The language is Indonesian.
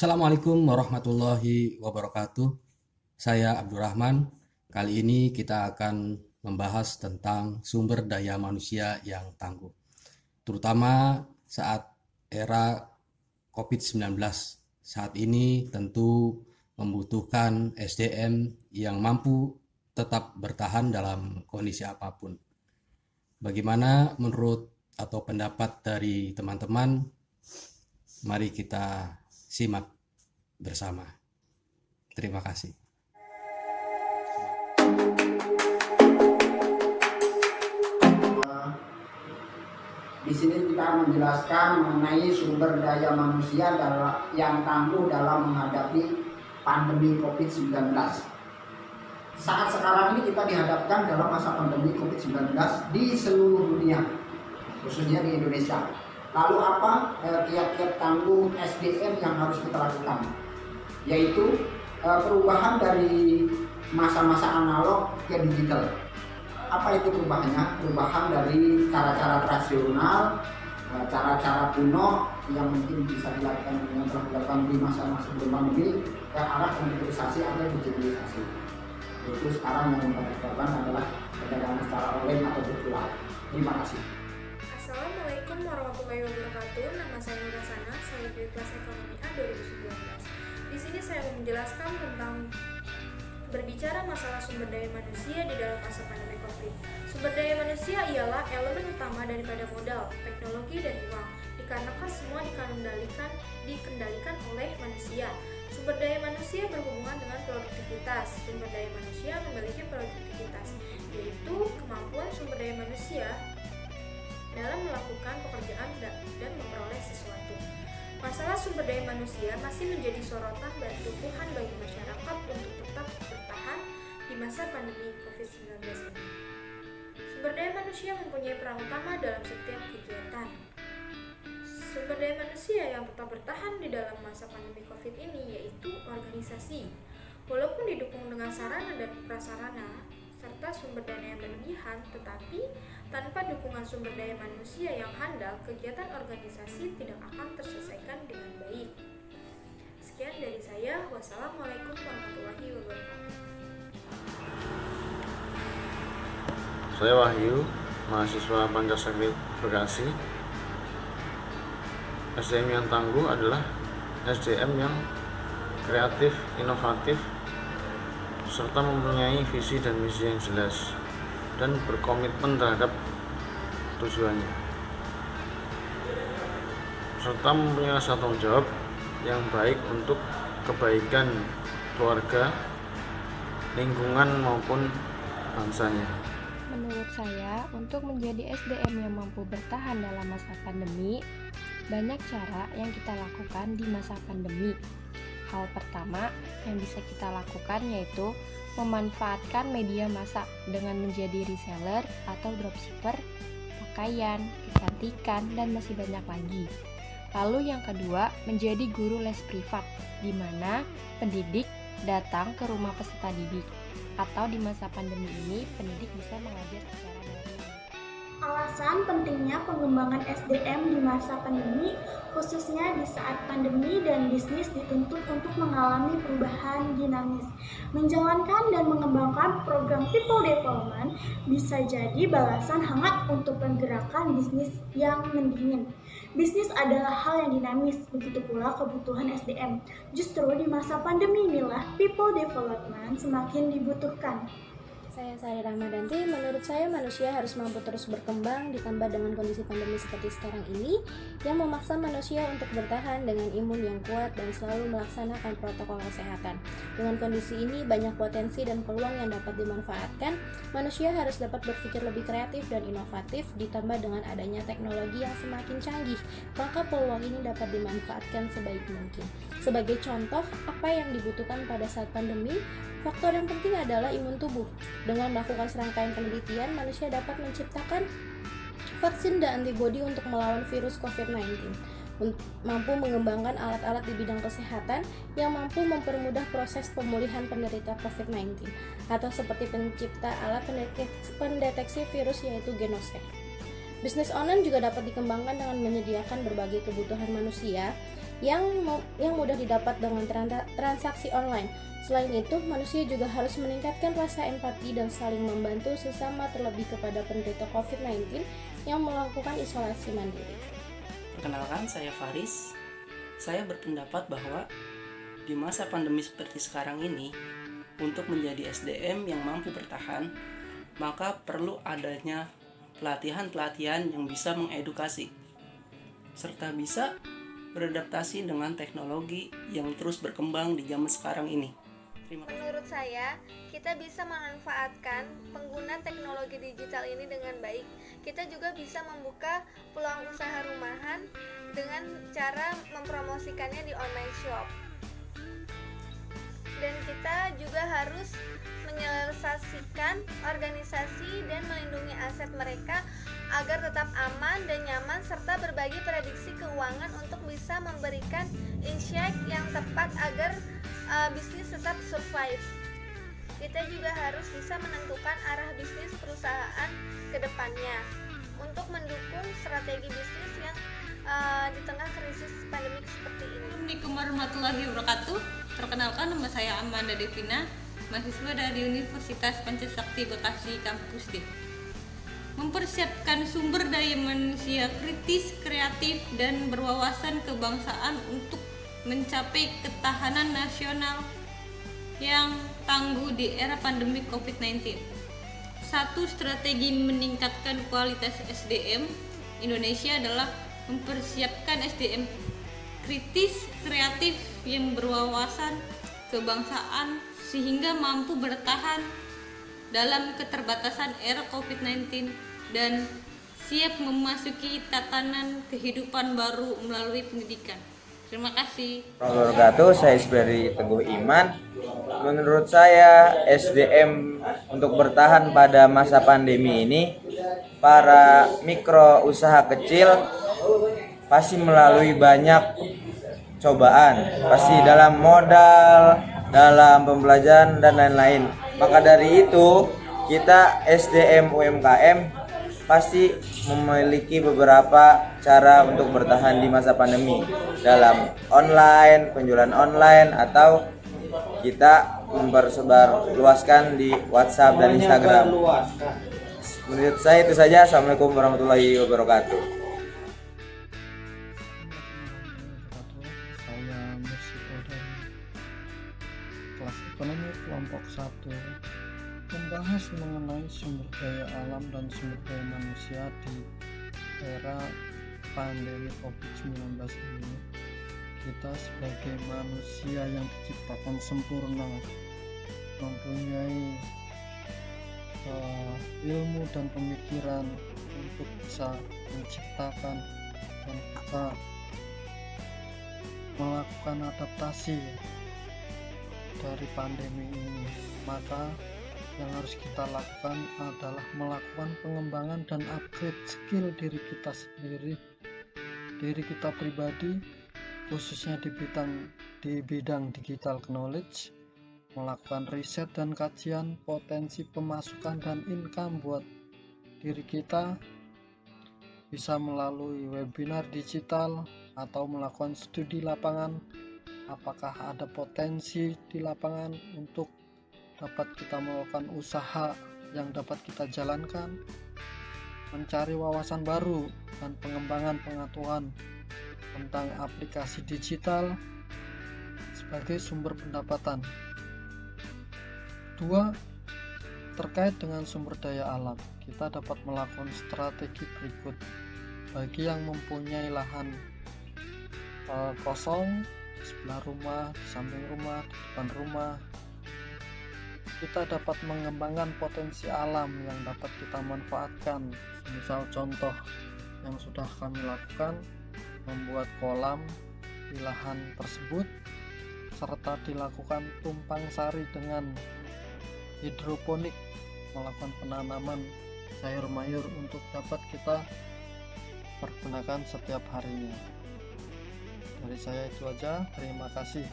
Assalamualaikum warahmatullahi wabarakatuh. Saya Abdurrahman. Kali ini kita akan membahas tentang sumber daya manusia yang tangguh, terutama saat era COVID-19. Saat ini tentu membutuhkan SDM yang mampu tetap bertahan dalam kondisi apapun. Bagaimana menurut atau pendapat dari teman-teman? Mari kita simak bersama. Terima kasih. Di sini kita menjelaskan mengenai sumber daya manusia yang tangguh dalam menghadapi pandemi COVID-19. Saat sekarang ini kita dihadapkan dalam masa pandemi COVID-19 di seluruh dunia, khususnya di Indonesia. Lalu apa kiat-kiat tangguh SDM yang harus kita lakukan? Yaitu perubahan dari masa-masa analog ke digital. Apa itu perubahannya? Perubahan dari cara-cara tradisional, cara-cara kuno yang mungkin bisa dilakukan yang telah dilakukan di masa-masa sebelum pandemi ke arah komputerisasi atau digitalisasi. Itu sekarang yang kita lakukan adalah perdagangan secara online atau virtual. Terima kasih. Assalamualaikum warahmatullahi wabarakatuh. Nama saya Nur Sana, saya di kelas Ekonomi A 2019. Di sini saya mau menjelaskan tentang berbicara masalah sumber daya manusia di dalam masa pandemi COVID. Sumber daya manusia ialah elemen utama daripada modal, teknologi, dan uang, dikarenakan semua dikendalikan oleh manusia. Sumber daya manusia berhubungan dengan produktivitas. Sumber daya manusia memiliki produktivitas, yaitu kemampuan sumber daya manusia dalam melakukan pekerjaan dan memperoleh sesuatu. Masalah sumber daya manusia masih menjadi sorotan dan tumpuan bagi masyarakat untuk tetap bertahan di masa pandemi COVID-19 ini. Sumber daya manusia mempunyai peran utama dalam setiap kegiatan. Sumber daya manusia yang tetap bertahan di dalam masa pandemi COVID ini yaitu organisasi. Walaupun didukung dengan sarana dan prasarana serta sumber daya yang berlebihan, tetapi tanpa dukungan sumber daya manusia yang handal, kegiatan organisasi tidak akan terselesaikan dengan baik. Sekian dari saya. Wassalamualaikum warahmatullahi wabarakatuh. Saya Wahyu, mahasiswa Pancasakti Bekasi. SDM yang tangguh adalah SDM yang kreatif, inovatif, serta mempunyai visi dan misi yang jelas dan berkomitmen terhadap tujuannya, serta mempunyai rasa tanggung jawab yang baik untuk kebaikan keluarga, lingkungan maupun bangsanya. Menurut saya, untuk menjadi SDM yang mampu bertahan dalam masa pandemi, banyak cara yang kita lakukan di masa pandemi. Hal pertama yang bisa kita lakukan yaitu memanfaatkan media massa dengan menjadi reseller atau dropshipper, pakaian, kecantikan, dan masih banyak lagi. Lalu yang kedua, menjadi guru les privat, di mana pendidik datang ke rumah peserta didik, atau di masa pandemi ini pendidik bisa mengajar secara daring. Alasan pentingnya pengembangan SDM di masa pandemi, khususnya di saat pandemi dan bisnis dituntut untuk mengalami perubahan dinamis. Menjalankan dan mengembangkan program people development bisa jadi balasan hangat untuk pergerakan bisnis yang mendingin. Bisnis adalah hal yang dinamis, begitu pula kebutuhan SDM. Justru di masa pandemi inilah people development semakin dibutuhkan. Saya Sari Rahmadanti. Menurut saya manusia harus mampu terus berkembang, ditambah dengan kondisi pandemi seperti sekarang ini yang memaksa manusia untuk bertahan dengan imun yang kuat dan selalu melaksanakan protokol kesehatan. Dengan kondisi ini banyak potensi dan peluang yang dapat dimanfaatkan. Manusia harus dapat berpikir lebih kreatif dan inovatif, ditambah dengan adanya teknologi yang semakin canggih, maka peluang ini dapat dimanfaatkan sebaik mungkin. Sebagai contoh, apa yang dibutuhkan pada saat pandemi? Faktor yang penting adalah imun tubuh. Dengan melakukan serangkaian penelitian, manusia dapat menciptakan vaksin dan antibodi untuk melawan virus COVID-19. Mampu mengembangkan alat-alat di bidang kesehatan yang mampu mempermudah proses pemulihan penderita COVID-19, atau seperti pencipta alat pendeteksi virus yaitu Genosec. Bisnis online juga dapat dikembangkan dengan menyediakan berbagai kebutuhan manusia yang mudah didapat dengan transaksi online. Selain itu, manusia juga harus meningkatkan rasa empati dan saling membantu sesama, terlebih kepada penderita COVID-19 yang melakukan isolasi mandiri. Perkenalkan, saya Faris. Saya berpendapat bahwa di masa pandemi seperti sekarang ini, untuk menjadi SDM yang mampu bertahan, maka perlu adanya pelatihan-pelatihan yang bisa mengedukasi, serta bisa beradaptasi dengan teknologi yang terus berkembang di zaman sekarang ini. Menurut saya, kita bisa memanfaatkan pengguna teknologi digital ini dengan baik. Kita juga bisa membuka peluang usaha rumahan dengan cara mempromosikannya di online shop. Dan kita juga harus menyelesaikan organisasi dan melindungi aset mereka agar tetap aman dan nyaman, serta berbagi prediksi keuangan untuk bisa memberikan insight yang tepat agar bisnis tetap survive. Kita juga harus bisa menentukan arah bisnis perusahaan ke depannya untuk mendukung strategi bisnis yang di tengah krisis pandemik seperti ini. Assalamualaikum warahmatullahi wabarakatuh. Perkenalkan, nama saya Amanda Devina, mahasiswa dari Universitas Pancasakti Bekasi Kampus D. Mempersiapkan sumber daya manusia kritis, kreatif, dan berwawasan kebangsaan untuk mencapai ketahanan nasional yang tangguh di era pandemi COVID-19. Satu strategi meningkatkan kualitas SDM Indonesia adalah mempersiapkan SDM kritis, kreatif, yang berwawasan kebangsaan sehingga mampu bertahan dalam keterbatasan era COVID-19 dan siap memasuki tatanan kehidupan baru melalui pendidikan. Terima kasih. Wabarakatuh, saya Isbari Teguh Iman. Menurut saya SDM untuk bertahan pada masa pandemi ini, para mikro usaha kecil pasti melalui banyak cobaan, pasti dalam modal, dalam pembelajaran dan lain-lain. Maka dari itu kita SDM UMKM pasti memiliki beberapa cara untuk bertahan di masa pandemi dalam online, penjualan online, atau kita mempersebar luaskan di WhatsApp dan Instagram. Menurut saya itu saja. Assalamualaikum warahmatullahi wabarakatuh. Saya Mursito dari kelas ekonomi kelompok 1 membahas mengenai sumber daya alam dan sumber daya manusia di era pandemi COVID-19 ini. Kita sebagai manusia yang diciptakan sempurna, mempunyai ilmu dan pemikiran untuk bisa menciptakan dan bisa melakukan adaptasi dari pandemi ini. Maka yang harus kita lakukan adalah melakukan pengembangan dan upgrade skill diri kita sendiri, diri kita pribadi, khususnya di bidang digital knowledge, melakukan riset dan kajian potensi pemasukan dan income buat diri kita, bisa melalui webinar digital atau melakukan studi lapangan, apakah ada potensi di lapangan untuk dapat kita melakukan usaha yang dapat kita jalankan, mencari wawasan baru dan pengembangan pengetahuan tentang aplikasi digital sebagai sumber pendapatan. 2. Terkait dengan sumber daya alam, kita dapat melakukan strategi berikut. Bagi yang mempunyai lahan kosong di sebelah rumah, di samping rumah, di depan rumah, kita dapat mengembangkan potensi alam yang dapat kita manfaatkan. Misal contoh yang sudah kami lakukan, membuat kolam di lahan tersebut, serta dilakukan tumpang sari dengan hidroponik, melakukan penanaman sayur mayur untuk dapat kita pergunakan setiap harinya. Dari saya itu aja, terima kasih.